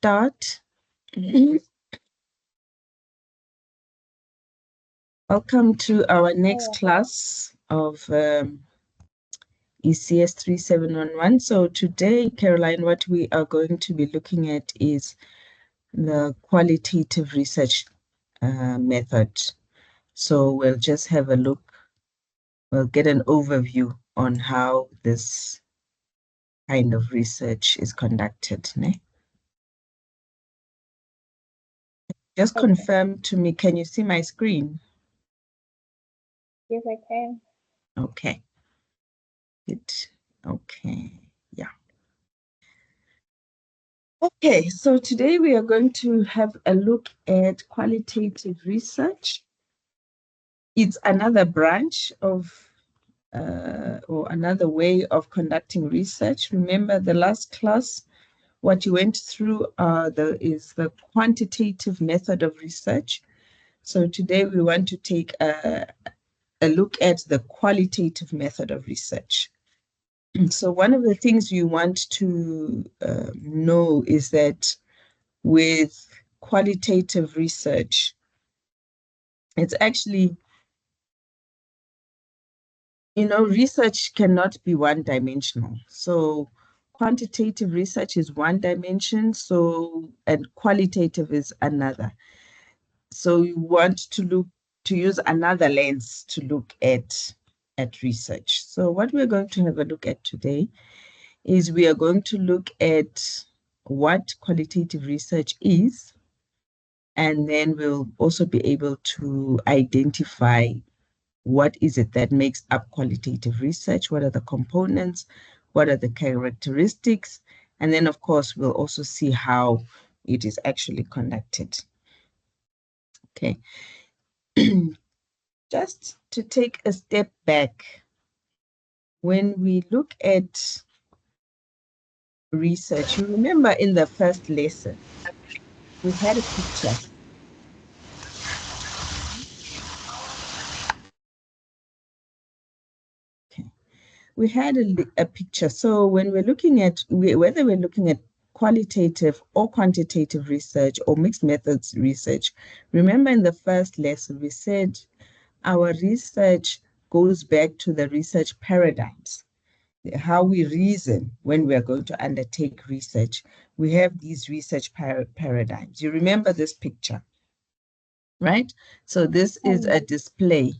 start. Welcome to our next class of ECS 3711. So today, Caroline, what we are going to be looking at is the qualitative research method. So we'll just have a look, we'll get an overview on how this kind of research is conducted. Ne? Just confirm to me, can you see my screen? Yes, I can. Okay. Good. Okay. Yeah. Okay, so today we are going to have a look at qualitative research. It's another branch of or another way of conducting research. Remember the last class, what you went through is the quantitative method of research. So today we want to take a look at the qualitative method of research. So one of the things you want to know is that with qualitative research, it's actually, research cannot be one-dimensional. So quantitative research is one dimension, and qualitative is another. So you want to use another lens to look at research. So what we're going to have a look at today is we are going to look at what qualitative research is, and then we'll also be able to identify what is it that makes up qualitative research, what are the components, what are the characteristics, and then, of course, we'll also see how it is actually conducted. Okay. Just to take a step back, when we look at research, you remember in the first lesson, we had a picture. Okay. We had a picture. So when we're looking at, whether we're looking at qualitative or quantitative research or mixed methods research, remember in the first lesson, we said our research goes back to the research paradigms. How we reason when we are going to undertake research. We have these research paradigms. You remember this picture, right? So this is a display.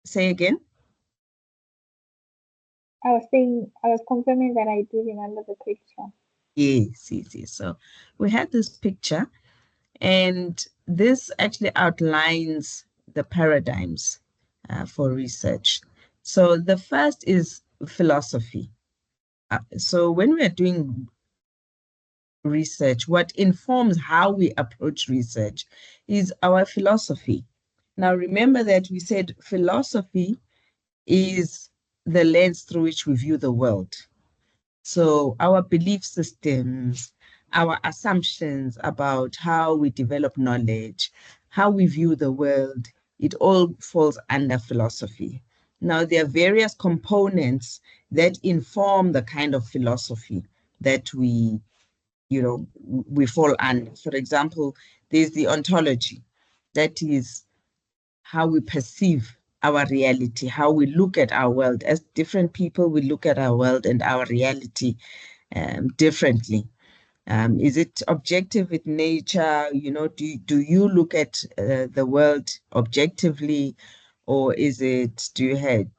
Say again. I was confirming that I do remember the picture. Yes. So we had this picture, and this actually outlines the paradigms for research. So the first is philosophy. So when we're doing research, what informs how we approach research is our philosophy. Now, remember that we said philosophy is the lens through which we view the world. So our belief systems, our assumptions about how we develop knowledge, how we view the world, it all falls under philosophy. Now, there are various components that inform the kind of philosophy that we fall under. For example, there's the ontology. That is how we perceive our reality, how we look at our world. As different people, we look at our world and our reality differently. Is it objective with nature? Do you look at the world objectively, or do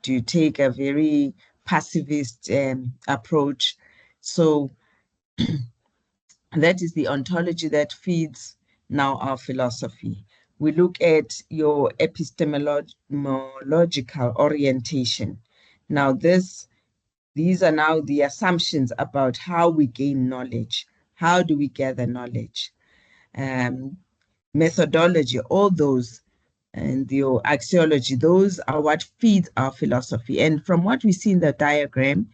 you take a very passivist approach? So that is the ontology that feeds now our philosophy. We look at your epistemological orientation. Now, these are now the assumptions about how we gain knowledge. How do we gather knowledge? Methodology, all those, and your axiology, those are what feeds our philosophy. And from what we see in the diagram,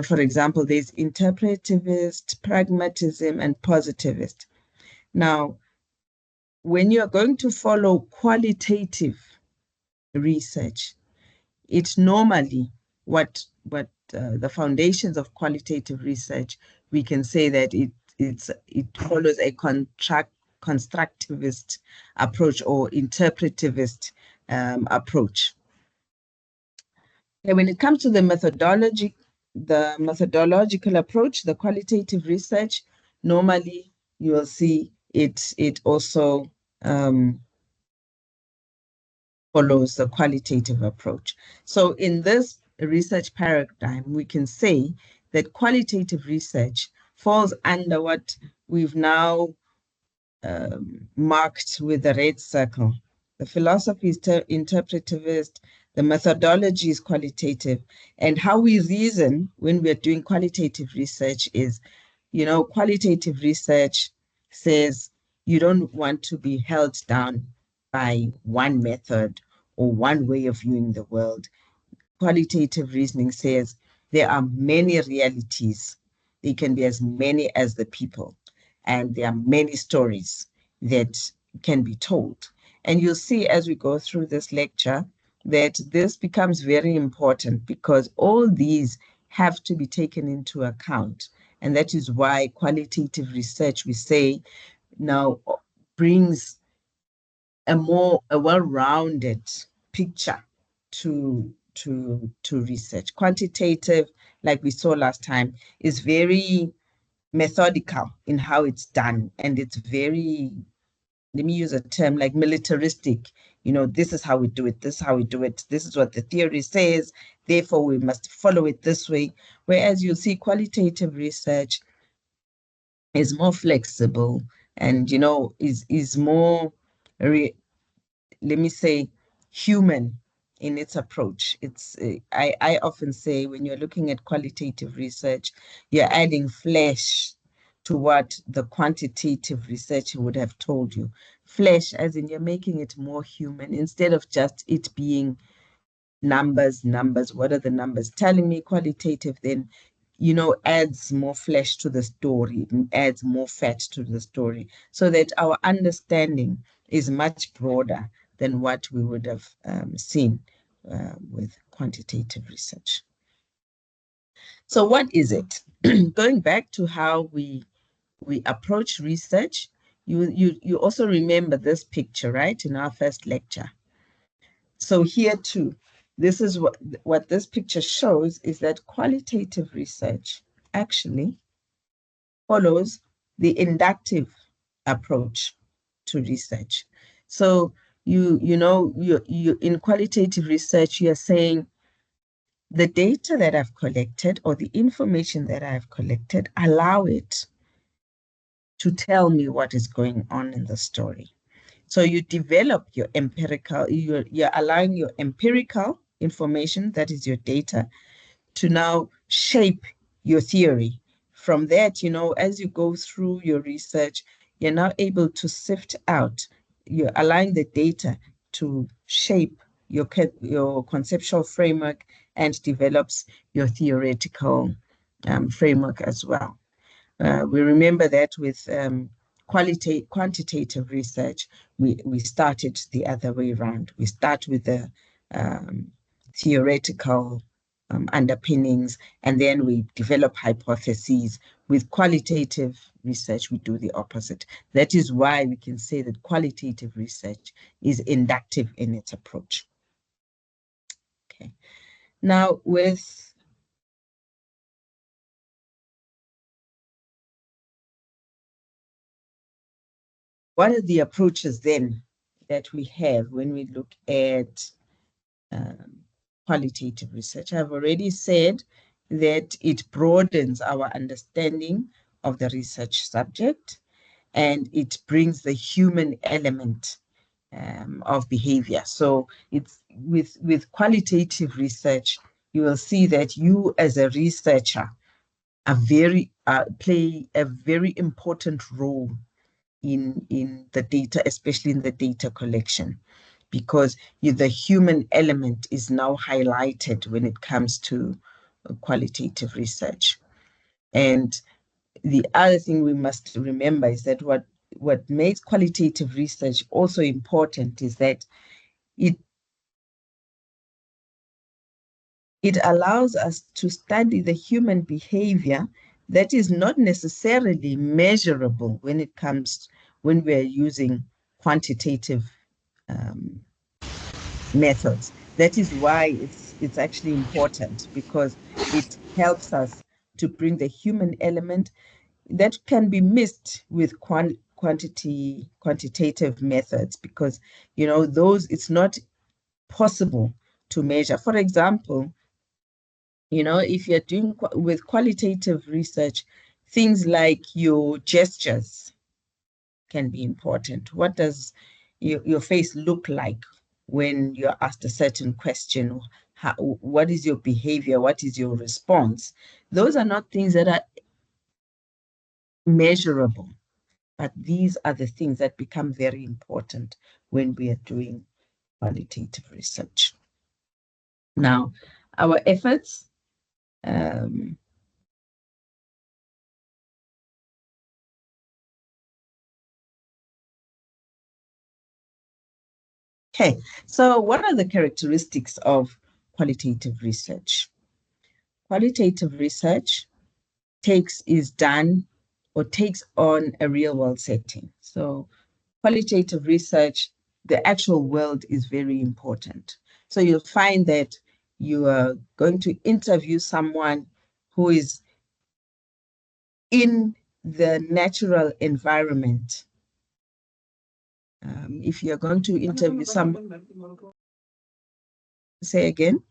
for example, there's interpretivist, pragmatism, and positivist. Now, when you're going to follow qualitative research, it's normally what the foundations of qualitative research, we can say that it follows a constructivist approach or interpretivist approach. And when it comes to the methodological approach, the qualitative research, normally you will see it also follows the qualitative approach. So in this research paradigm, we can say that qualitative research falls under what we've now marked with a red circle. The philosophy is interpretivist, the methodology is qualitative, and how we reason when we're doing qualitative research is, qualitative research says you don't want to be held down by one method or one way of viewing the world. Qualitative reasoning says there are many realities. They can be as many as the people. And there are many stories that can be told. And you'll see as we go through this lecture that this becomes very important because all these have to be taken into account. And that is why qualitative research, we say, now brings a well-rounded picture to research. Quantitative, like we saw last time, is very methodical in how it's done, and it's very, let me use a term like militaristic. This is how we do it, this is how we do it, this is what the theory says, therefore we must follow it this way. Whereas you'll see qualitative research is more flexible and is more let me say, human in its approach. I often say when you're looking at qualitative research, you're adding flesh to what the quantitative research would have told you. Flesh, as in you're making it more human instead of just it being numbers. What are the numbers telling me? Qualitative then, adds more flesh to the story, adds more fat to the story, so that our understanding is much broader than what we would have seen with quantitative research. So what is it? Going back to how we approach research, you also remember this picture, right, in our first lecture. So here too, this is what this picture shows is that qualitative research actually follows the inductive approach to research. So you in qualitative research, you're saying the data that I've collected or the information that I've collected, allow it to tell me what is going on in the story. So you develop your empirical, you're allowing your empirical information, that is your data, to now shape your theory. From that, as you go through your research, you're now able to sift out, you're allowing the data to shape your conceptual framework and develops your theoretical framework as well. We remember that with quantitative research, we started the other way around. We start with the theoretical underpinnings, and then we develop hypotheses. With qualitative research, we do the opposite. That is why we can say that qualitative research is inductive in its approach. Okay. Now, what are the approaches then that we have when we look at qualitative research? I've already said that it broadens our understanding of the research subject and it brings the human element of behavior. So it's with qualitative research, you will see that you as a researcher play a very important role in the data, especially in the data collection, because the human element is now highlighted when it comes to qualitative research. And the other thing we must remember is that what makes qualitative research also important is that it allows us to study the human behavior that is not necessarily measurable when we're using quantitative methods. That is why it's actually important, because it helps us to bring the human element that can be missed with quantitative methods, because those, it's not possible to measure. For example, if you're doing with qualitative research, things like your gestures can be important. What does your face look like when you're asked a certain question? What is your behavior? What is your response? Those are not things that are measurable, but these are the things that become very important when we are doing qualitative research. Now, our efforts, okay, so what are the characteristics of qualitative research? Qualitative research is done or takes on a real world setting. So qualitative research, the actual world is very important. So you'll find that you are going to interview someone who is in the natural environment. If you're going to interview someone, say again.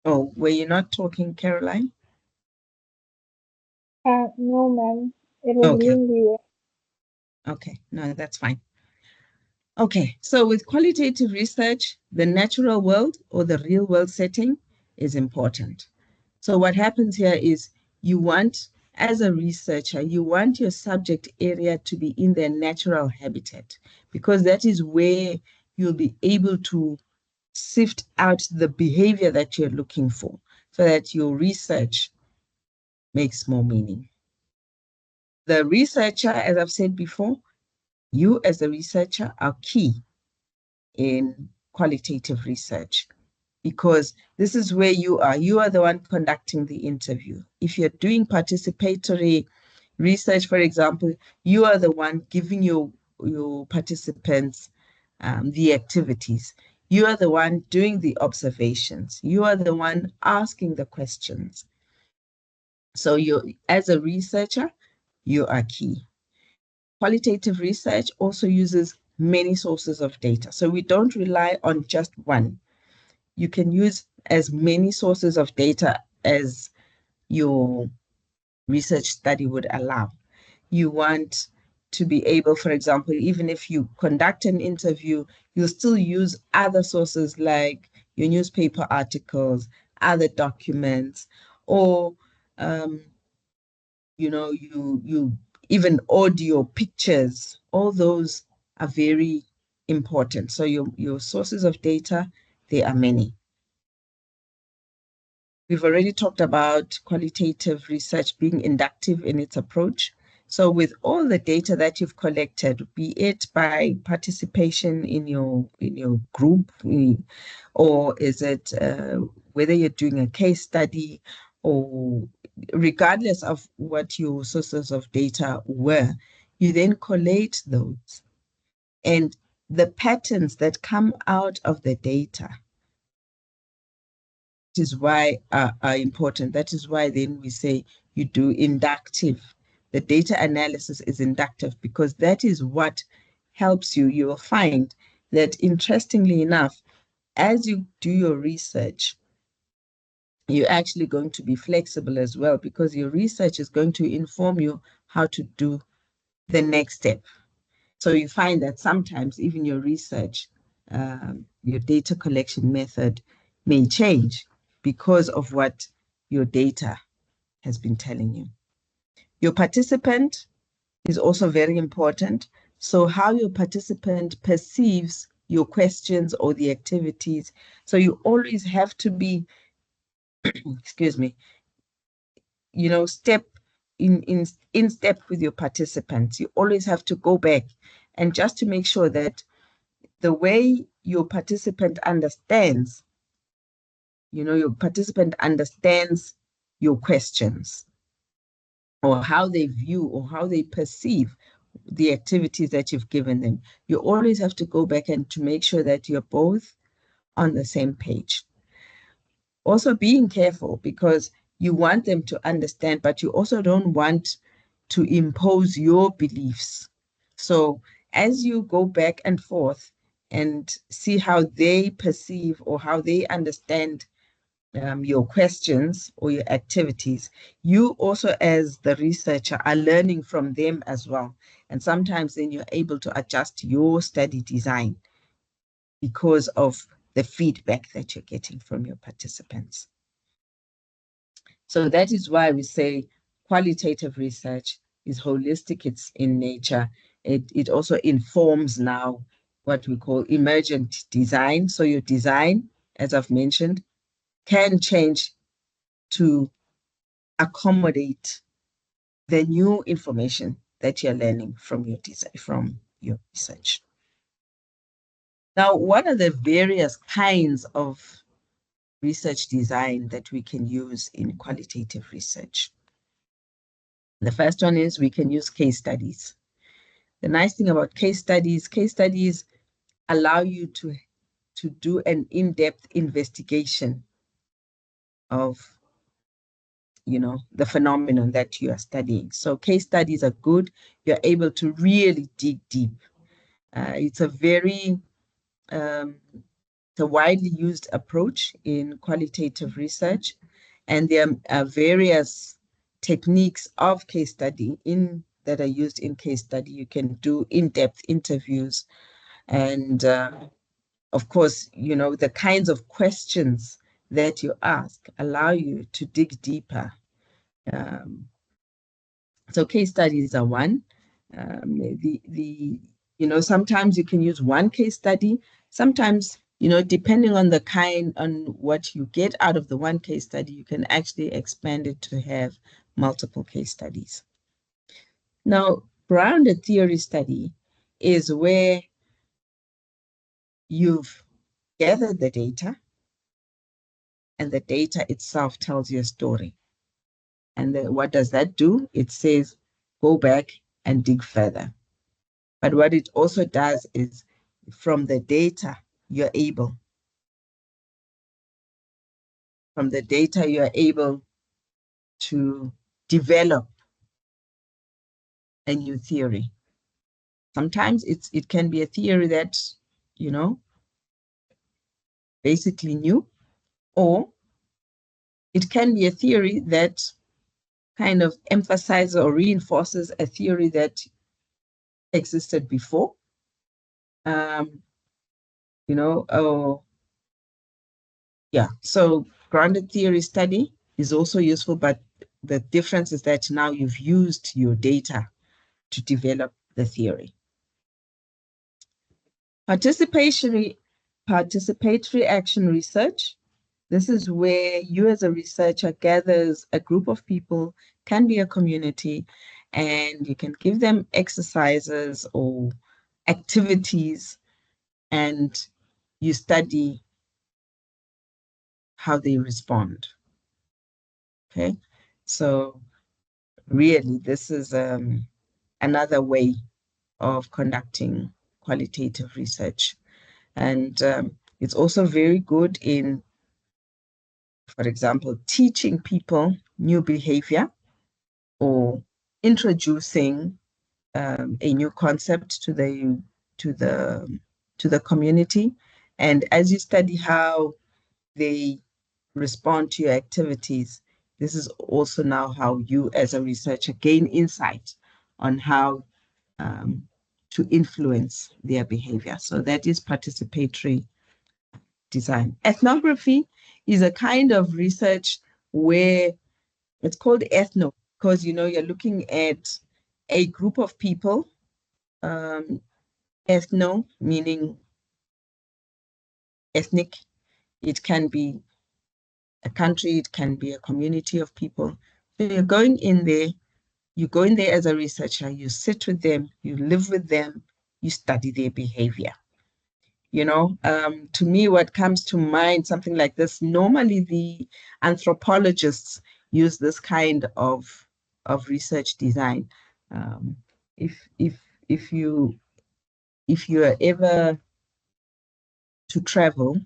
Oh, were you not talking, Caroline? No, ma'am. It was Okay. windy. Okay. No, that's fine. Okay. So with qualitative research, the natural world or the real world setting is important. So what happens here is as a researcher, you want your subject area to be in their natural habitat, because that is where you'll be able to sift out the behavior that you're looking for, so that your research makes more meaning. The researcher, as I've said before, you as a researcher are key in qualitative research, because this is where you are. You are the one conducting the interview. If you're doing participatory research, for example, you are the one giving your participants the activities. You are the one doing the observations. You are the one asking the questions. So as a researcher, you are key. Qualitative research also uses many sources of data. So we don't rely on just one. You can use as many sources of data as your research study would allow. You want to be able, for example, even if you conduct an interview, you'll still use other sources like your newspaper articles, other documents, or you even audio, pictures. All those are very important. So your sources of data, they are many. We've already talked about qualitative research being inductive in its approach. So with all the data that you've collected, be it by participation in your group, or is it whether you're doing a case study, or regardless of what your sources of data were, you then collate those. And the patterns that come out of the data is why are important. That is why then we say you do inductive. The data analysis is inductive, because that is what helps you. You will find that, interestingly enough, as you do your research, you're actually going to be flexible as well, because your research is going to inform you how to do the next step. So you find that sometimes even your research, your data collection method may change because of what your data has been telling you. Your participant is also very important. So how your participant perceives your questions or the activities. So you always have to be, excuse me, step in step with your participants. You always have to go back and just to make sure that the way your participant understands your participant understands your questions or how they view or how they perceive the activities that you've given them. You always have to go back and to make sure that you're both on the same page. Also being careful because you want them to understand, but you also don't want to impose your beliefs. So as you go back and forth and see how they perceive or how they understand your questions or your activities, you also, as the researcher, are learning from them as well. And sometimes then you're able to adjust your study design because of the feedback that you're getting from your participants. So that is why we say qualitative research is holistic, it's in nature. It also informs now what we call emergent design. So your design, as I've mentioned, can change to accommodate the new information that you're learning from your design, from your research. Now, what are the various kinds of research design that we can use in qualitative research? The first one is we can use case studies. The nice thing about case studies allow you to do an in-depth investigation of the phenomenon that you are studying. So case studies are good. You're able to really dig deep. It's a very it's a widely used approach in qualitative research, and there are various techniques of case study that are used in case study. You can do in-depth interviews, and of course, the kinds of questions that you ask allow you to dig deeper. So case studies are one. Sometimes you can use one case study. Sometimes, depending on on what you get out of the one case study, you can actually expand it to have multiple case studies. Now, grounded theory study is where you've gathered the data and the data itself tells you a story. And what does that do? It says, go back and dig further. But what it also does is from the data, you're able to develop a new theory. Sometimes it can be a theory that, basically new, or it can be a theory that kind of emphasizes or reinforces a theory that existed before. So grounded theory study is also useful, but the difference is that now you've used your data to develop the theory. Participatory action research. This is where you as a researcher gathers a group of people, can be a community, and you can give them exercises or activities, and you study how they respond. Okay, so really, this is another way of conducting qualitative research. And it's also very good in, for example, teaching people new behavior or introducing a new concept to the community. And as you study how they respond to your activities, this is also now how you as a researcher gain insight on how to influence their behavior. So that is participatory design. Ethnography is a kind of research where it's called ethno because, you're looking at a group of people. Ethno meaning ethnic. It can be a country, it can be a community of people. So you go in there as a researcher, you sit with them, you live with them, you study their behavior. To me, what comes to mind, something like this, normally the anthropologists use this kind of research design. Um, if if if you are ever to travel,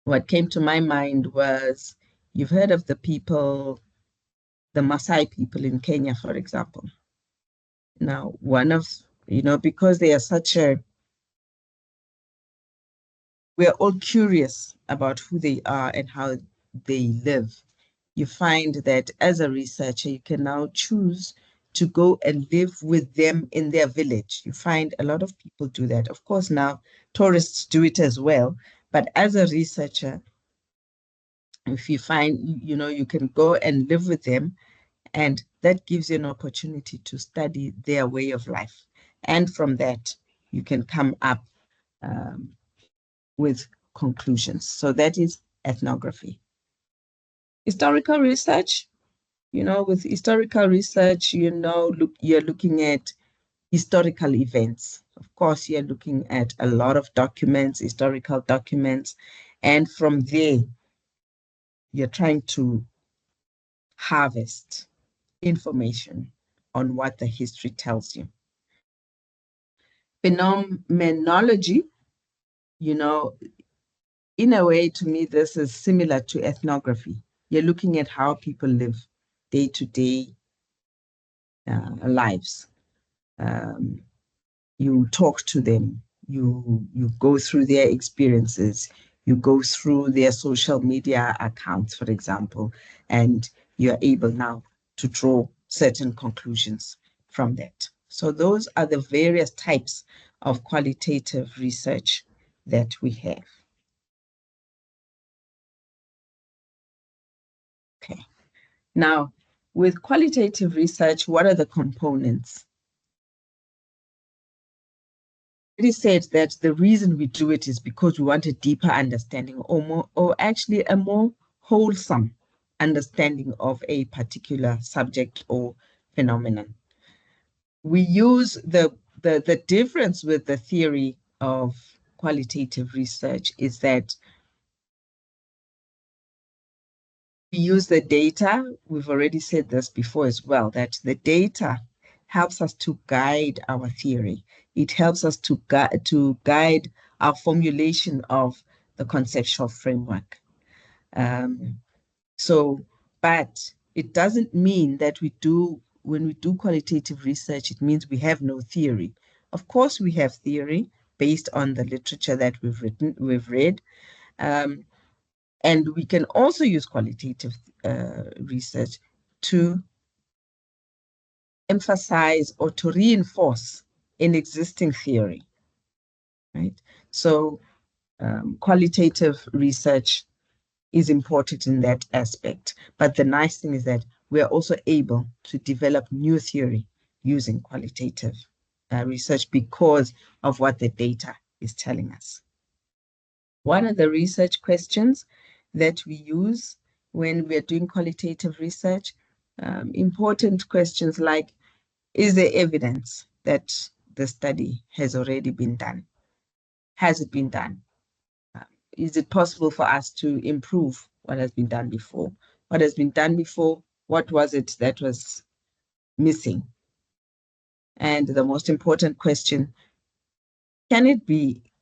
what came to my mind was you've heard of the Maasai people in Kenya, for example. Now, because they are we're all curious about who they are and how they live. You find that as a researcher, you can now choose to go and live with them in their village. You find a lot of people do that. Of course, now tourists do it as well. But as a researcher, if you find, you can go and live with them, and that gives you an opportunity to study their way of life. And from that, you can come up with conclusions. So that is ethnography. Historical research, with historical research, you're looking at historical events. Of course, you're looking at a lot of documents, historical documents, and from there, you're trying to harvest information on what the history tells you. Phenomenology, you know, in a way, to me, this is similar to ethnography. You're looking at how people live day-to-day lives. You talk to them, you go through their experiences, you go through their social media accounts, for example, and you're able now to draw certain conclusions from that. So those are the various types of qualitative research that we have. Okay. Now, with qualitative research, what are the components? Already said that the reason we do it is because we want a deeper understanding or actually a more wholesome understanding of a particular subject or phenomenon. We use the difference with the theory of qualitative research is that we use the data. We've already said this before as well, that the data helps us to guide our theory. It helps us to guide our formulation of the conceptual framework. But it doesn't mean that when we do qualitative research, it means we have no theory. Of course, we have theory based on the literature that we've read. And we can also use qualitative research to emphasize or to reinforce an existing theory, right? So qualitative research is important in that aspect. But the nice thing is that we are also able to develop new theory using qualitative research because of what the data is telling us. One of the research questions that we use when we're doing qualitative research, important questions like, is there evidence that the study has already been done? Has it been done? Is it possible for us to improve what has been done before? What has been done before? What was it that was missing? And the most important question, can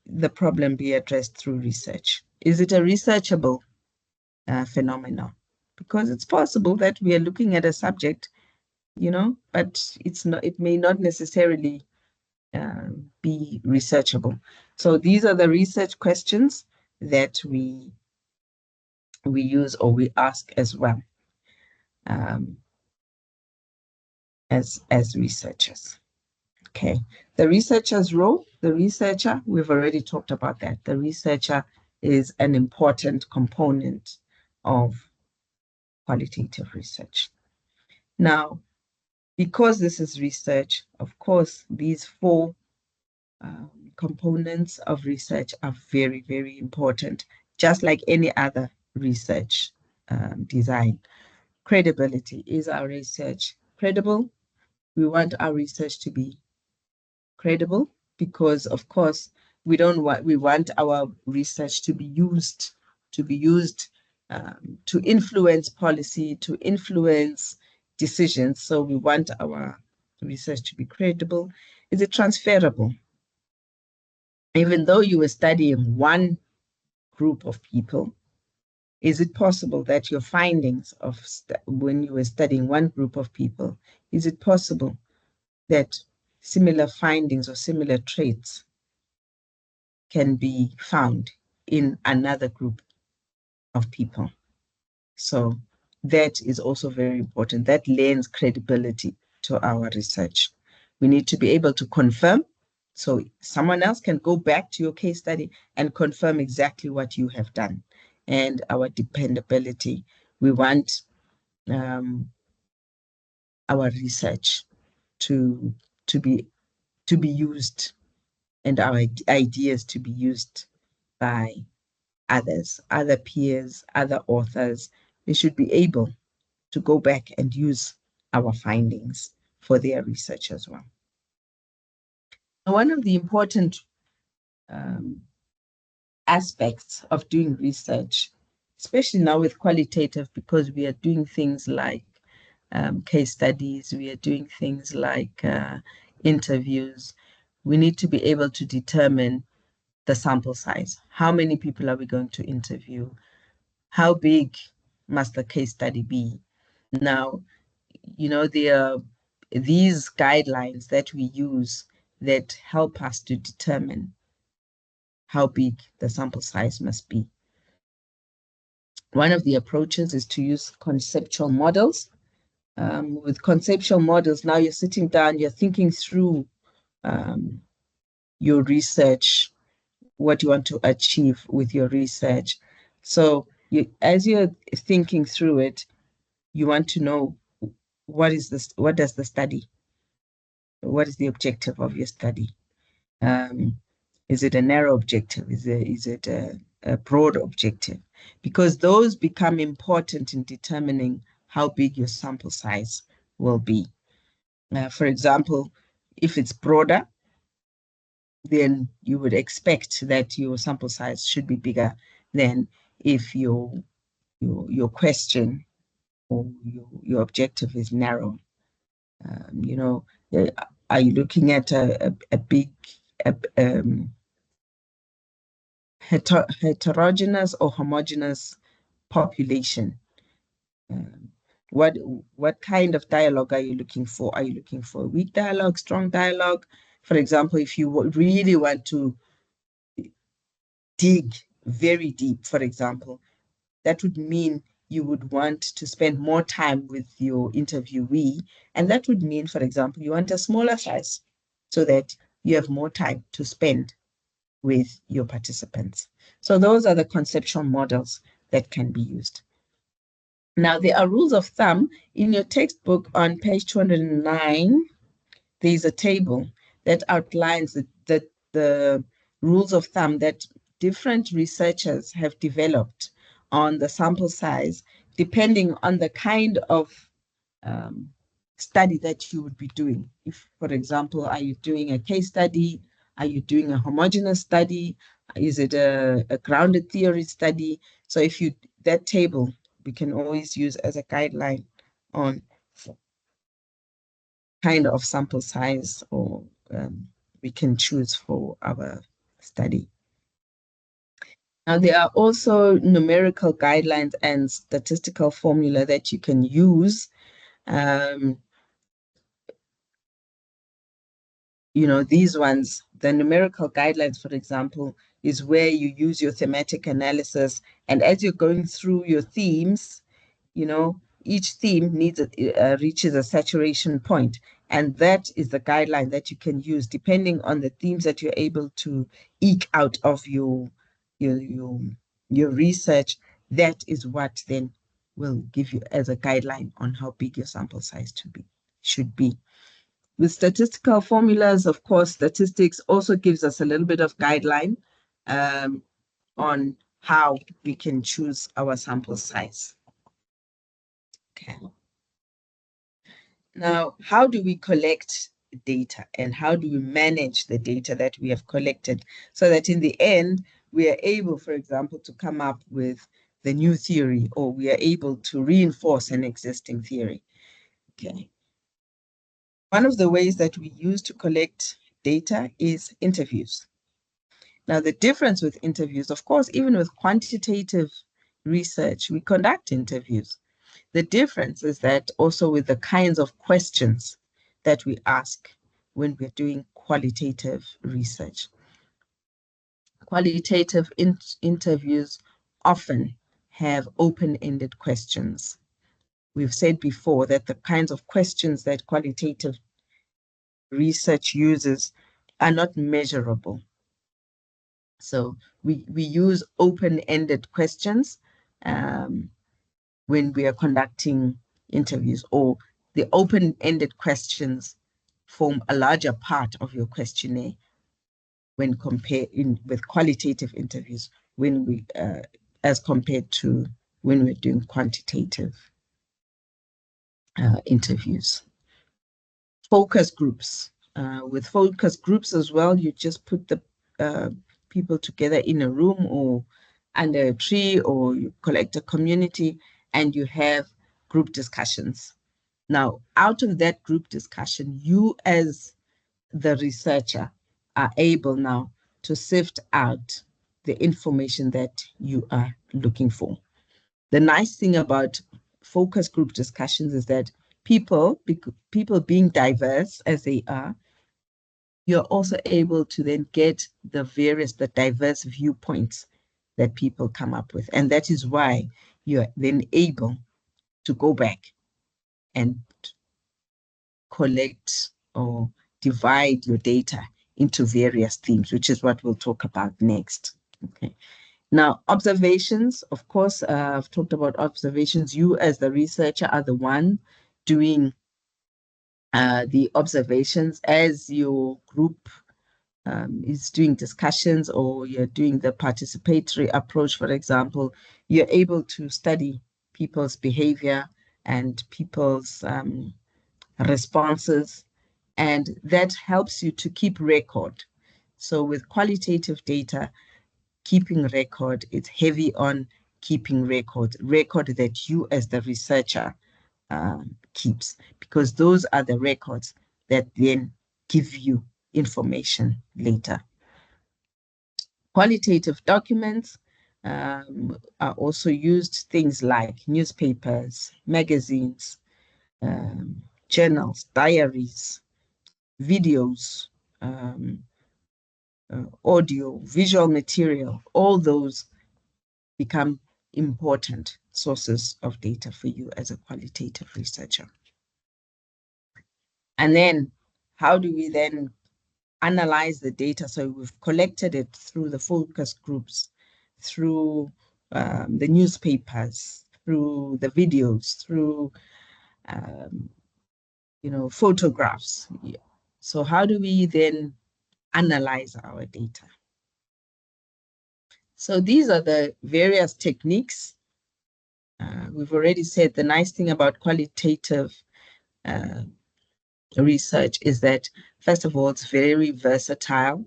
the problem be addressed through research? Is it a researchable phenomenon? Because it's possible that we are looking at a subject, but it may not necessarily be researchable. So these are the research questions that we use or we ask as well as researchers. Okay, the researcher's role, we've already talked about that. The researcher is an important component of qualitative research. Now, because this is research, of course, these four components of research are very, very important, just like any other research design. Credibility. Is our research credible? We want our research to be credible because, of course, we want our research to be used to influence policy, to influence decisions. So we want our research to be credible. Is it transferable? Even though you were studying one group of people, is it possible that your findings of when you were studying one group of people, is it possible that similar findings or similar traits can be found in another group of people? So that is also very important. That lends credibility to our research. We need to be able to confirm. So someone else can go back to your case study and confirm exactly what you have done. And our dependability. We want our research to be used, and our ideas to be used by others, other peers, other authors. They should be able to go back and use our findings for their research as well. One of the important aspects of doing research, especially now with qualitative, because we are doing things like case studies, we are doing things like interviews, we need to be able to determine the sample size. How many people are we going to interview? How big must the case study be? Now, there are these guidelines that we use that help us to determine how big the sample size must be. One of the approaches is to use conceptual models. With conceptual models, now you're sitting down, you're thinking through your research, what you want to achieve with your research. So as you're thinking through it, you want to know what is this, what does the study, what is the objective of your study? Is it a narrow objective? Is it a broad objective? Because those become important in determining how big your sample size will be. For example, if it's broader, then you would expect that your sample size should be bigger than if your question or your objective is narrow. Are you looking at a big heterogeneous or homogeneous population? What kind of dialogue are you looking for? Are you looking for weak dialogue, strong dialogue? For example, if you really want to dig very deep, for example, that would mean you would want to spend more time with your interviewee. And that would mean, for example, you want a smaller size so that you have more time to spend with your participants. So those are the conceptual models that can be used. Now, there are rules of thumb. In your textbook on page 209, there's a table that outlines the rules of thumb that different researchers have developed on the sample size, depending on the kind of study that you would be doing. If, for example, are you doing a case study? Are you doing a homogeneous study? Is it a grounded theory study? So if that table, we can always use as a guideline on kind of sample size or we can choose for our study. Now, there are also numerical guidelines and statistical formula that you can use. These ones, the numerical guidelines, for example, is where you use your thematic analysis. And as you're going through your themes, each theme reaches a saturation point. And that is the guideline that you can use depending on the themes that you're able to eke out of your research. That is what then will give you as a guideline on how big your sample size should be. With statistical formulas, of course, statistics also gives us a little bit of guideline on how we can choose our sample size. Okay. Now, how do we collect data and how do we manage the data that we have collected so that in the end, we are able, for example, to come up with the new theory, or we are able to reinforce an existing theory. Okay. One of the ways that we use to collect data is interviews. Now, the difference with interviews, of course, even with quantitative research, we conduct interviews. The difference is that also with the kinds of questions that we ask when we're doing qualitative research. Qualitative interviews often have open-ended questions. We've said before that the kinds of questions that qualitative research uses are not measurable. So we use open-ended questions when we are conducting interviews, or the open-ended questions form a larger part of your questionnaire when compared with qualitative interviews, when we as compared to when we're doing quantitative interviews. Focus groups. With focus groups as well, you just put the people together in a room or under a tree, or you collect a community and you have group discussions. Now, out of that group discussion, you as the researcher are able now to sift out the information that you are looking for. The nice thing about focus group discussions is that people being diverse as they are, you're also able to then get the diverse viewpoints that people come up with. And that is why you're then able to go back and collect or divide your data into various themes, which is what we'll talk about next. Okay. Now, observations, of course, I've talked about observations. You as the researcher are the one doing the observations as your group is doing discussions, or you're doing the participatory approach, for example. You're able to study people's behavior and people's responses, and that helps you to keep record. So with qualitative data, keeping record, it's heavy on keeping record that you as the researcher keeps, because those are the records that then give you information later. Qualitative documents are also used, things like newspapers, magazines, journals, diaries, videos, audio, visual material. All those become important sources of data for you as a qualitative researcher. And then how do we then analyze the data? So we've collected it through the focus groups, through the newspapers, through the videos, through photographs. Yeah. So how do we then analyze our data? So these are the various techniques. We've already said the nice thing about qualitative research is that, first of all, it's very versatile.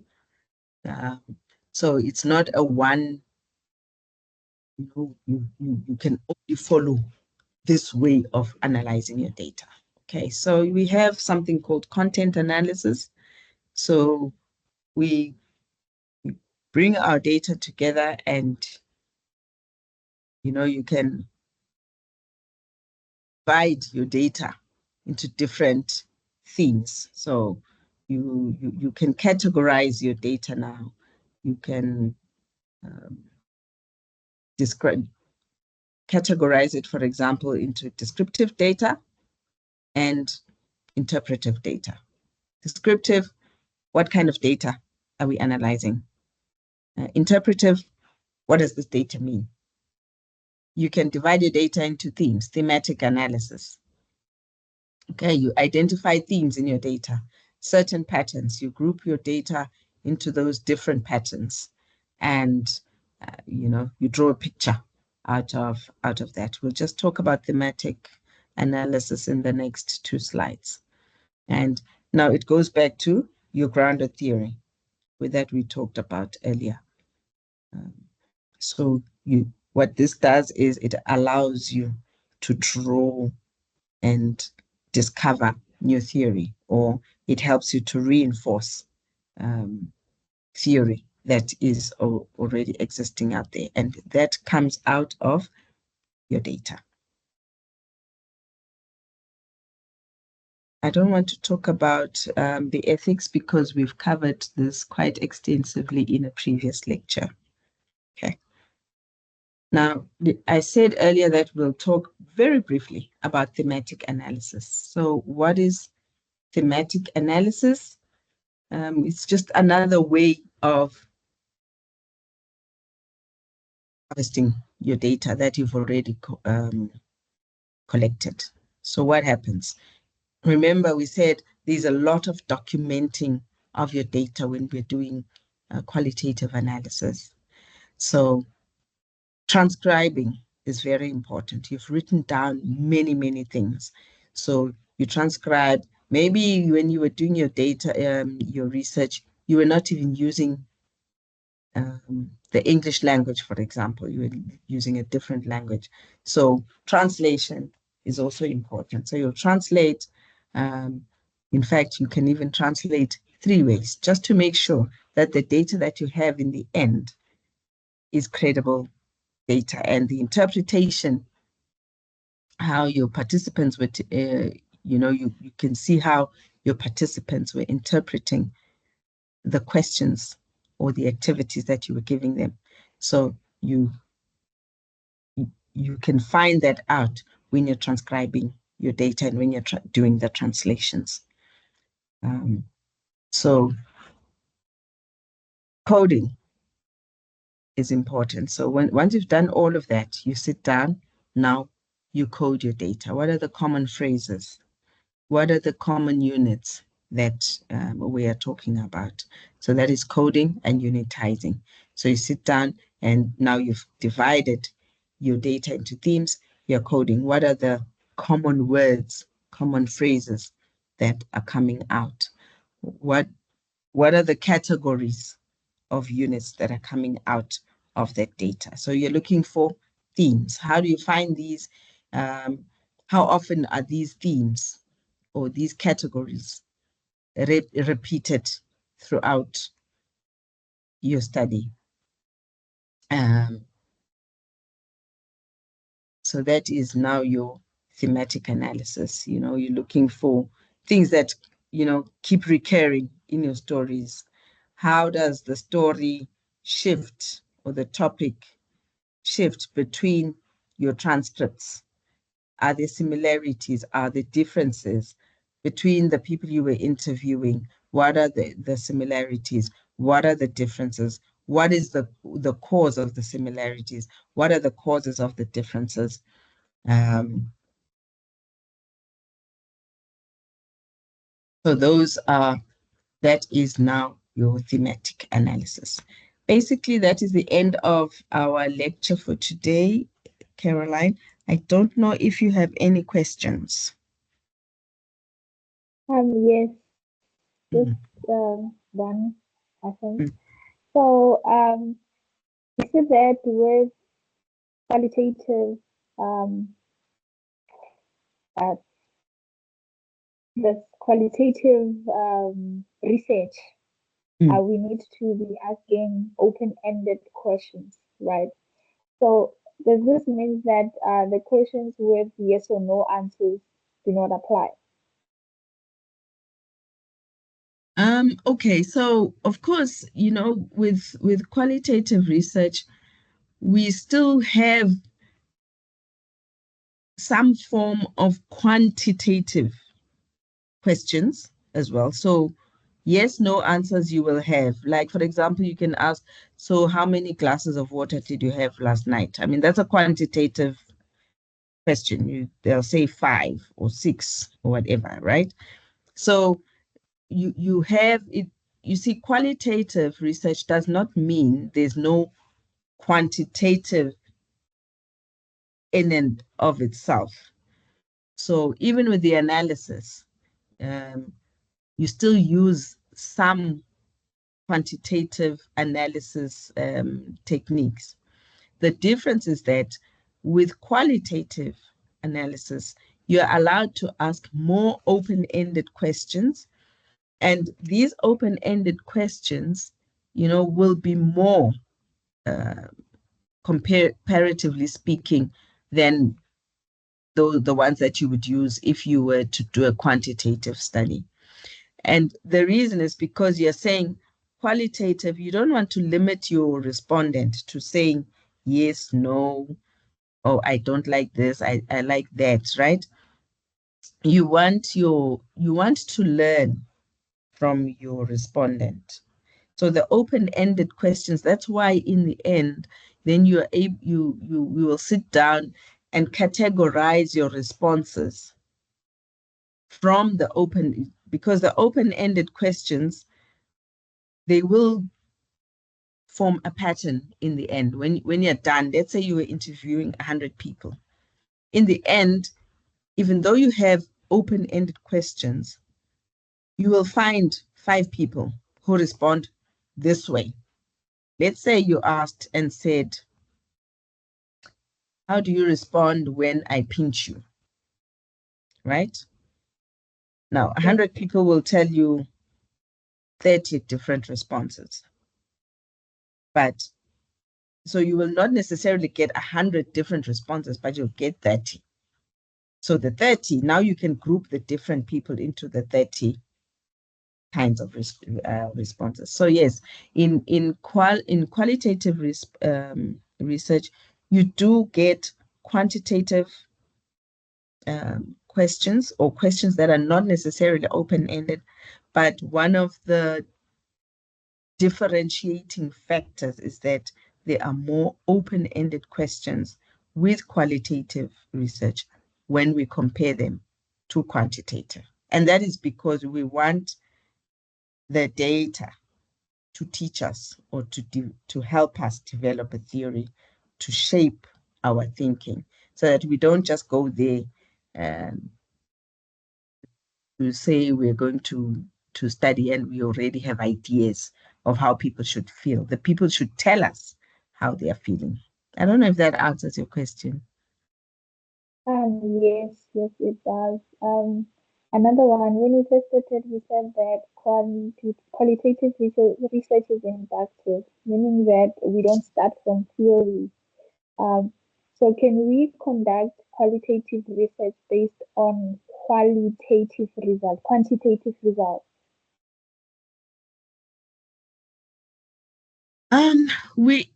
So it's not a one, you can only follow this way of analyzing your data. Okay, so we have something called content analysis. So we bring our data together, and you can divide your data into different themes. So you can categorize your data now. You can categorize it, for example, into descriptive data and interpretive data. Descriptive, what kind of data are we analyzing? Interpretive, what does this data mean? You can divide your data into themes, thematic analysis. Okay, you identify themes in your data, certain patterns. You group your data into those different patterns, and you draw a picture out of that. We'll just talk about thematic analysis in the next two slides. And Now it goes back to your grounded theory with that we talked about earlier. So what this does is it allows you to draw and discover new theory, or it helps you to reinforce theory that is already existing out there, and that comes out of your data. I don't want to talk about the ethics because we've covered this quite extensively in a previous lecture. Okay. Now, I said earlier that we'll talk very briefly about thematic analysis. So what is thematic analysis? It's just another way of harvesting your data that you've already collected. So what happens? Remember, we said there's a lot of documenting of your data when we're doing qualitative analysis. So transcribing is very important. You've written down many, many things. So you transcribe, maybe when you were doing your data, your research, you were not even using the English language, for example, you were using a different language. So translation is also important. So you'll translate. In fact, you can even translate 3 ways just to make sure that the data that you have in the end is credible data, and the interpretation, how your participants would, you can see how your participants were interpreting the questions or the activities that you were giving them. So you can find that out when you're transcribing your data and when you're doing the translations. So coding is important. So once you've done all of that, you sit down, now you code your data. What are the common phrases? What are the common units that we are talking about? So that is coding and unitizing. So you sit down and now you've divided your data into themes, you're coding. What are the common words, common phrases that are coming out? What are the categories of units that are coming out of that data? So you're looking for themes. How do you find these? How often are these themes or these categories repeated throughout your study? So that is now your thematic analysis. You're looking for things that, keep recurring in your stories. How does the story shift or the topic shift between your transcripts? Are there similarities? Are there differences between the people you were interviewing? What are the similarities? What are the differences? What is the cause of the similarities? What are the causes of the differences? So that is now your thematic analysis. Basically, that is the end of our lecture for today, Caroline. I don't know if you have any questions. Yes, just Mm, done, I think. mm, So, you said that with qualitative, um, uh, this qualitative research, mm. we need to be asking open-ended questions, right? So, does this mean that the questions with yes or no answers do not apply? Okay, so of course, with qualitative research, we still have some form of quantitative questions as well. So yes, no answers you will have. Like, for example, you can ask, so how many glasses of water did you have last night? I mean, that's a quantitative question. They'll say 5 or 6 or whatever, right? So you have it. You see, qualitative research does not mean there's no quantitative in and of itself. So even with the analysis, um, you still use some quantitative analysis techniques. The difference is that with qualitative analysis, you're allowed to ask more open-ended questions. And these open-ended questions, will be more, comparatively speaking, than the ones that you would use if you were to do a quantitative study. And the reason is because you're saying qualitative, you don't want to limit your respondent to saying yes, no, oh, I don't like this, I like that, right? You want to learn from your respondent. So the open-ended questions, that's why in the end, then you will sit down and categorize your responses from because the open-ended questions, they will form a pattern in the end. When you're done, let's say you were interviewing 100 people. In the end, even though you have open-ended questions, you will find 5 people who respond this way. Let's say you asked and said, how do you respond when I pinch you? Right? Now, 100 people will tell you 30 different responses. But so you will not necessarily get 100 different responses, but you'll get 30. So the 30, now you can group the different people into the 30 kinds of responses. So yes, in qualitative research, you do get quantitative questions, or questions that are not necessarily open-ended, but one of the differentiating factors is that there are more open-ended questions with qualitative research when we compare them to quantitative. And that is because we want the data to teach us, or to help us develop a theory to shape our thinking, so that we don't just go there to say we're going to study and we already have ideas of how people should feel. The people should tell us how they are feeling. I don't know if that answers your question. Yes, yes, it does. Another one, when you first started, you said that qualitative research is inductive, meaning that we don't start from theory. Um, so can we conduct qualitative research based on quantitative results?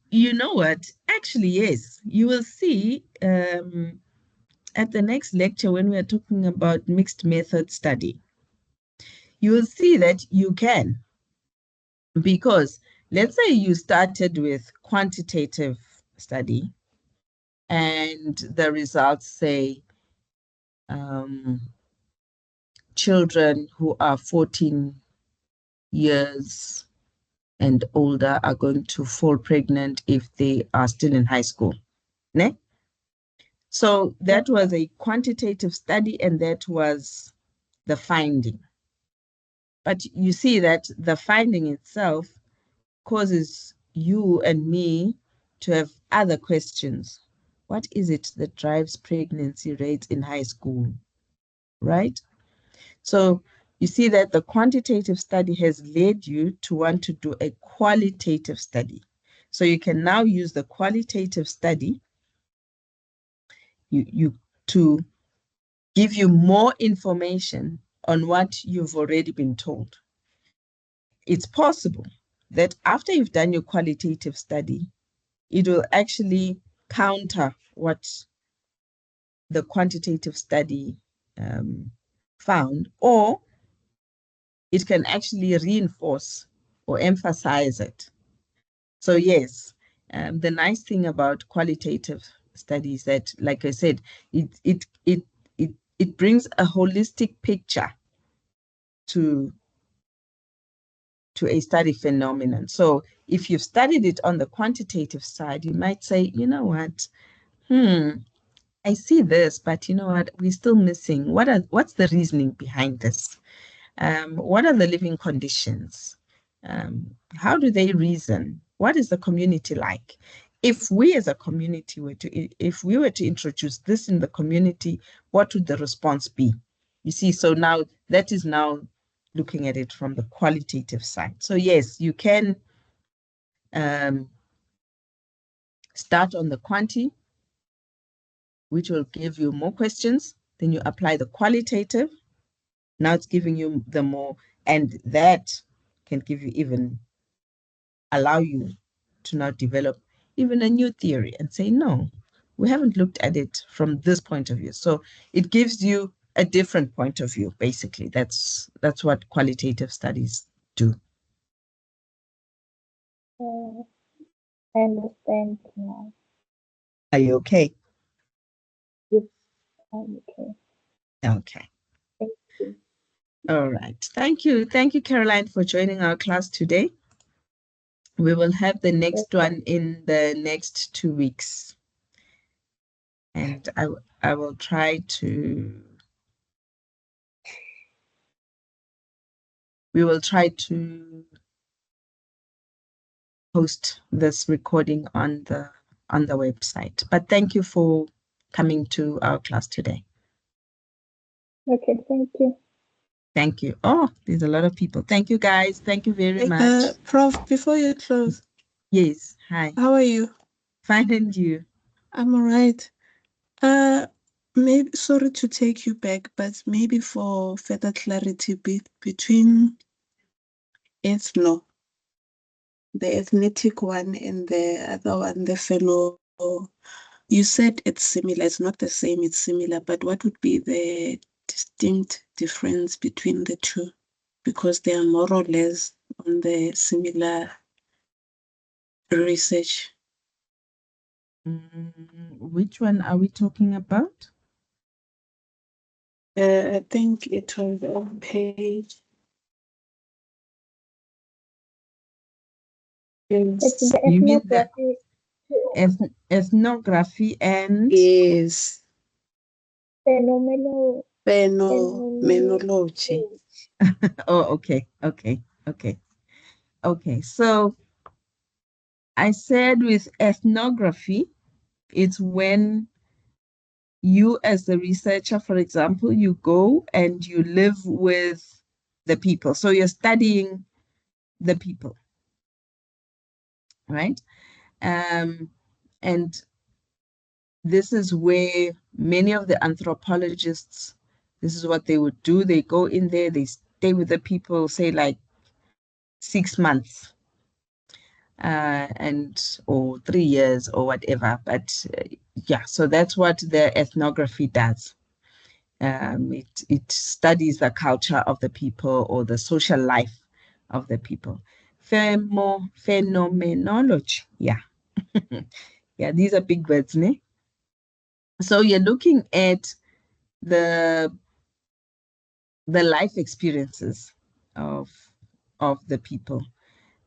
You know what? Actually, yes. You will see at the next lecture when we are talking about mixed method study, you will see that you can. Because let's say you started with quantitative study and the results say children who are 14 years and older are going to fall pregnant if they are still in high school. Ne? So that was a quantitative study, and that was the finding. But you see that the finding itself causes you and me to have other questions. What is it that drives pregnancy rates in high school, right? So you see that the quantitative study has led you to want to do a qualitative study. So you can now use the qualitative study to give you more information on what you've already been told. It's possible that after you've done your qualitative study, it will actually counter what the quantitative study found, or it can actually reinforce or emphasize it. So yes, the nice thing about qualitative studies that, like I said, it brings a holistic picture to a study phenomenon. So if you've studied it on the quantitative side, you might say, you know what, I see this, but you know what, we're still missing. What's the reasoning behind this? What are the living conditions? How do they reason? What is the community like? If we as a community if we were to introduce this in the community, what would the response be? You see, so now that is now looking at it from the qualitative side. So yes, you can um, start on the quanti, which will give you more questions. Then you apply the qualitative. Now it's giving you the more, and that can give you even allow you to now develop even a new theory and say, no, we haven't looked at it from this point of view. So it gives you a different point of view, basically. That's what qualitative studies do. Uh, I understand now. Are you okay? Yes, I'm okay. Okay. Thank you. All right. Thank you. Thank you, Caroline, for joining our class today. We will have the next one in the next 2 weeks. And I will try to, we will try to post this recording on the website. But thank you for coming to our class today. Okay, thank you. Thank you. Oh, there's a lot of people. Thank you, guys. Thank you very much. Prof, before you close, Yes. Hi. how are you? Fine, and you? I'm all right. Maybe sorry to take you back, but maybe for further clarity between ethno, the ethnic one, and the other one, the pheno. You said it's similar. It's not the same. It's similar. But what would be the distinct difference between the two? Because they are more or less on the similar research. Which one are we talking about? I think it was on page. It's the You mean the ethnography ethnography and Yes, phenomenal phenomenology. oh, okay. So I said with ethnography, it's when you as the researcher, for example, you go and you live with the people. So you're studying the people, right? And this is where many of the anthropologists, this is what they would do. They go in there, they stay with the people, say like 6 months, and or 3 years or whatever. But yeah, so that's what the ethnography does. It studies the culture of the people or the social life of the people. Phenomenology, yeah. Yeah, these are big words, ne? So you're looking at the life experiences of the people.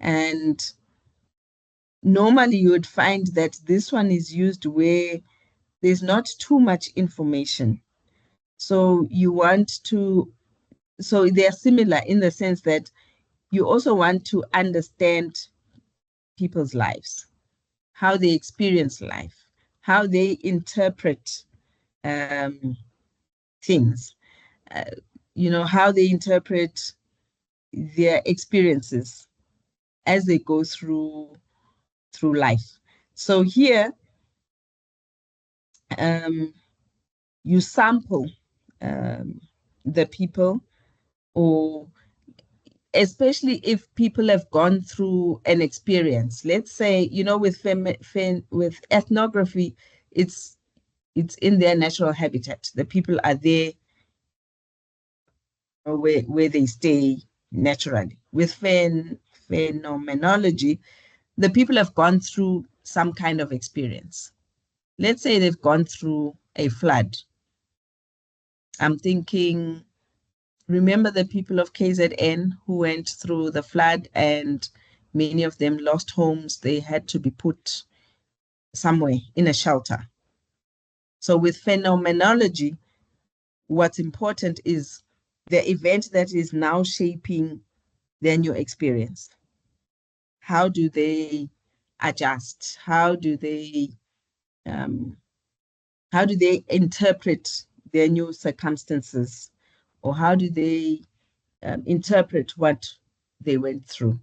And normally you would find that this one is used where there's not too much information. So you want to, so they're similar in the sense that you also want to understand people's lives, how they experience life, how they interpret things, uh, how they interpret their experiences as they go through life. So here, you sample the people, or especially if people have gone through an experience. Let's say, with ethnography, it's in their natural habitat. The people are there where they stay naturally. With phenomenology, the people have gone through some kind of experience. Let's say they've gone through a flood. I'm thinking, remember the people of KZN who went through the flood, and many of them lost homes. They had to be put somewhere in a shelter. So with phenomenology, what's important is the event that is now shaping their new experience. How do they adjust? Um, how do they interpret their new circumstances, or how do they interpret what they went through?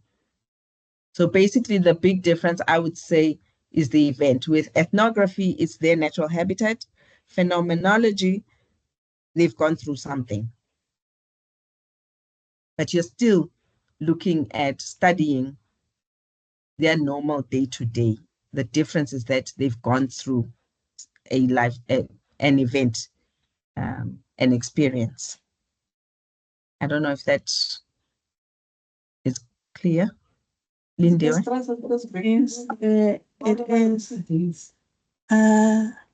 So basically, the big difference, I would say, is the event. With ethnography, it's their natural habitat. Phenomenology, they've gone through something, but you're still looking at studying their normal day to day. The difference is that they've gone through an event, an experience. I don't know if that is clear. Lindiwe? Yes, it is.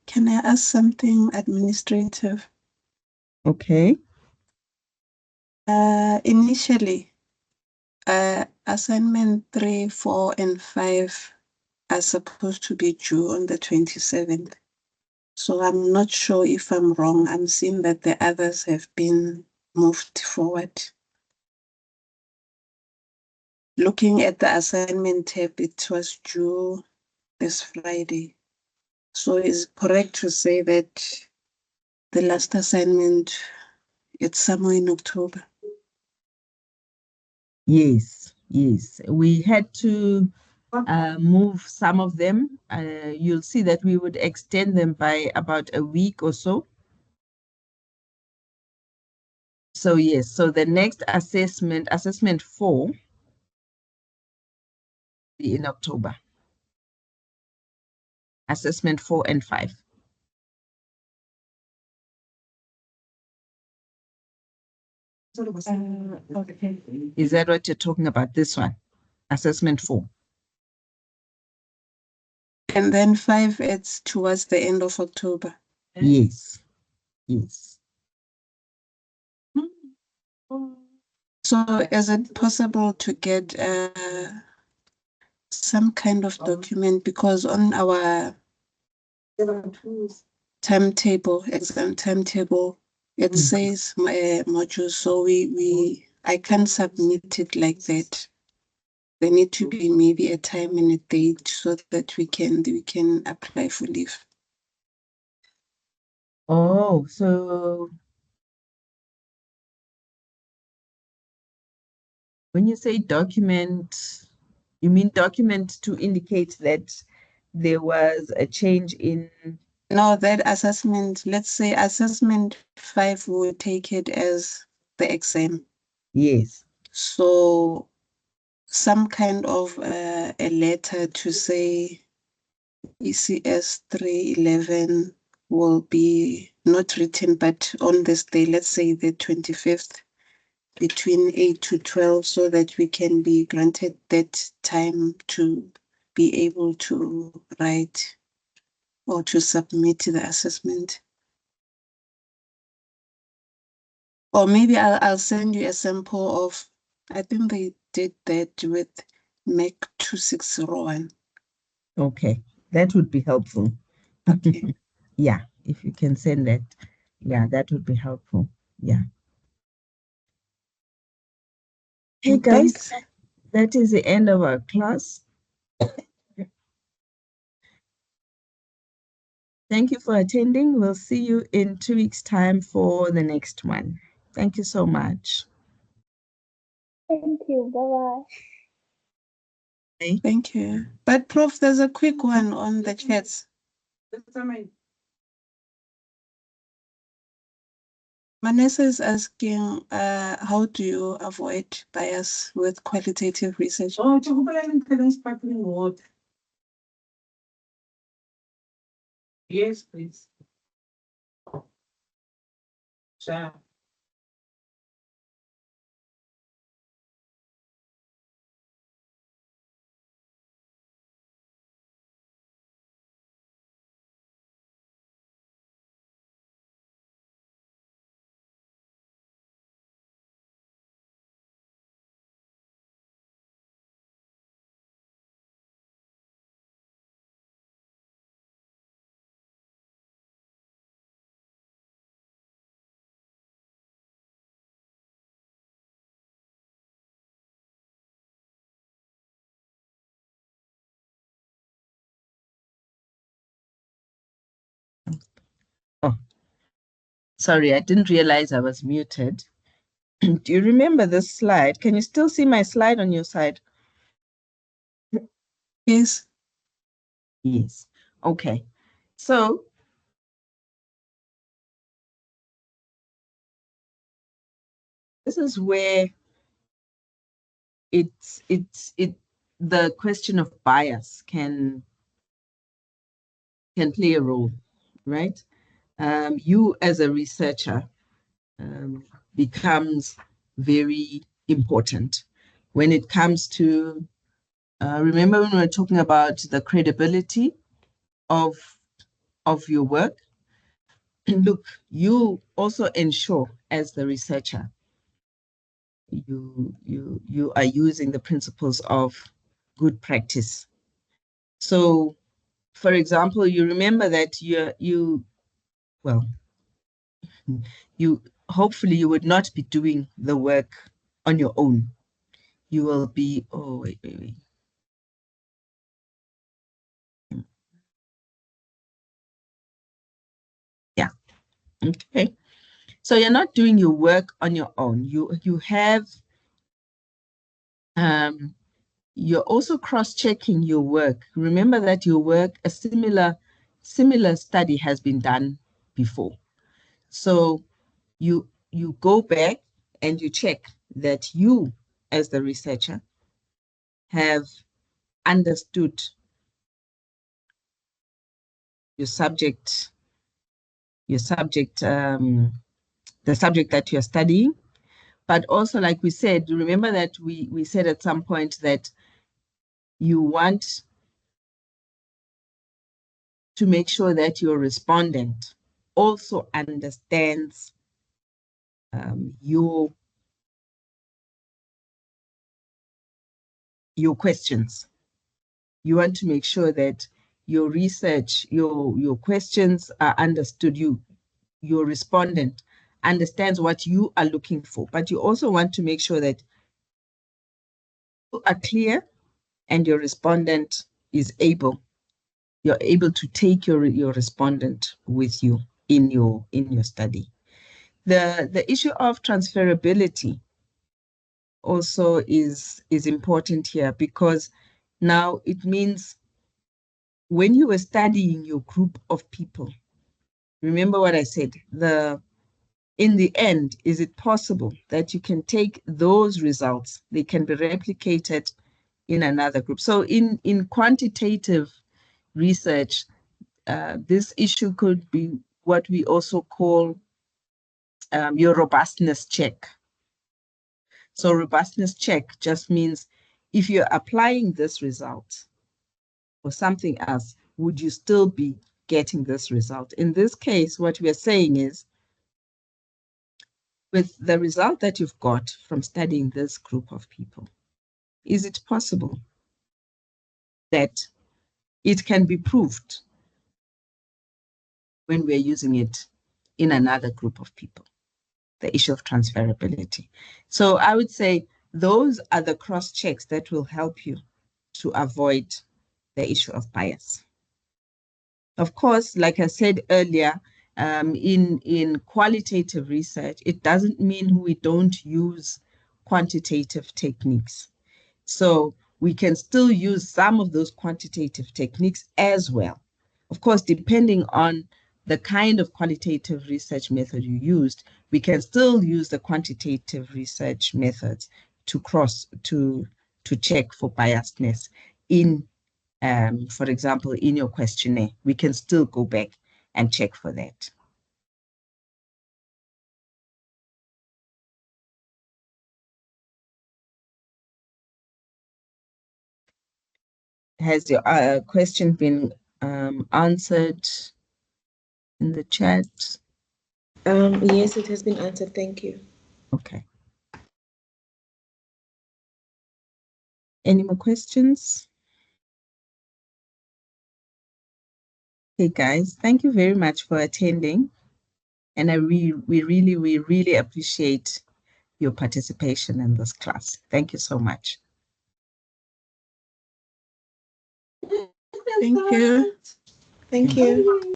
Can I ask something administrative? Okay. Initially, assignment 3, 4, and 5 are supposed to be due on the 27th. So I'm not sure if I'm wrong. I'm seeing that the others have been moved forward. Looking at the assignment tab, it was due this Friday. So is it correct to say that the last assignment, it's somewhere in October? Yes, yes. We had to move some of them. You'll see that we would extend them by about a week or so. So yes, so the next assessment 4, be in October. Assessment 4 and 5. Okay. Is that what you're talking about? This one, assessment 4. And then 5, it's towards the end of October. Yes, yes. So is it possible to get some kind of document? Because on our timetable, exam timetable, it says module, so I can't submit it like that. There need to be maybe a time and a date so that we can apply for leave. Oh, so when you say document, you mean document to indicate that there was a change in. No, that assessment, let's say assessment 5, will take it as the exam. Yes. So some kind of a letter to say ECS 311 will be not written, but on this day, let's say the 25th, between 8 to 12, so that we can be granted that time to be able to write or to submit the assessment. Or maybe I'll send you a sample of, I think they did that with MEC 2601. Okay, that would be helpful. Okay. Yeah, if you can send that, yeah, that would be helpful. Yeah. Hey guys, Thanks. that is the end of our class. Thank you for attending. We'll see you in 2 weeks' time for the next one. Thank you so much. Thank you. Bye bye. Bye. Thank you. But Prof, there's a quick one on the chats. Vanessa is asking, how do you avoid bias with qualitative research? Oh, sparkling water. Yes, please. Sure. Sorry, I didn't realize I was muted. Do you remember this slide? Can you still see my slide on your side? Yes. Yes. Okay. So this is where the question of bias can play a role, right? You as a researcher becomes very important when it comes to, remember when we were talking about the credibility of your work? Look, you also ensure as the researcher, you are using the principles of good practice. So, for example, you remember that well, you hopefully you would not be doing the work on your own. You will be, oh, wait. Yeah, okay. So you're not doing your work on your own. You have, you're also cross-checking your work. Remember that your work, a similar study has been done before. So you go back and you check that you, as the researcher, have understood your subject, the subject that you're studying. But also, like we said, remember that we said at some point that you want to make sure that your respondent also understands your questions. You want to make sure that your research, your questions are understood. Your respondent understands what you are looking for, but you also want to make sure that you are clear and your respondent is you're able to take your respondent with you in your study. The issue of transferability also is important here, because now it means when you were studying your group of people, remember what I said, in the end, is it possible that you can take those results, they can be replicated in another group? So in quantitative research, this issue could be what we also call your robustness check. So robustness check just means if you're applying this result or something else, would you still be getting this result? In this case, what we're saying is, with the result that you've got from studying this group of people, is it possible that it can be proved when we're using it in another group of people? The issue of transferability. So I would say those are the cross checks that will help you to avoid the issue of bias. Of course, like I said earlier, in qualitative research, it doesn't mean we don't use quantitative techniques. So we can still use some of those quantitative techniques as well. Of course, depending on the kind of qualitative research method you used, we can still use the quantitative research methods to check for biasness in, for example, in your questionnaire. We can still go back and check for that. Has your question been answered in the chat? Yes, it has been answered. Thank you. Okay. Any more questions? Hey guys, thank you very much for attending. And we really appreciate your participation in this class. Thank you so much. Thank you. Thank you.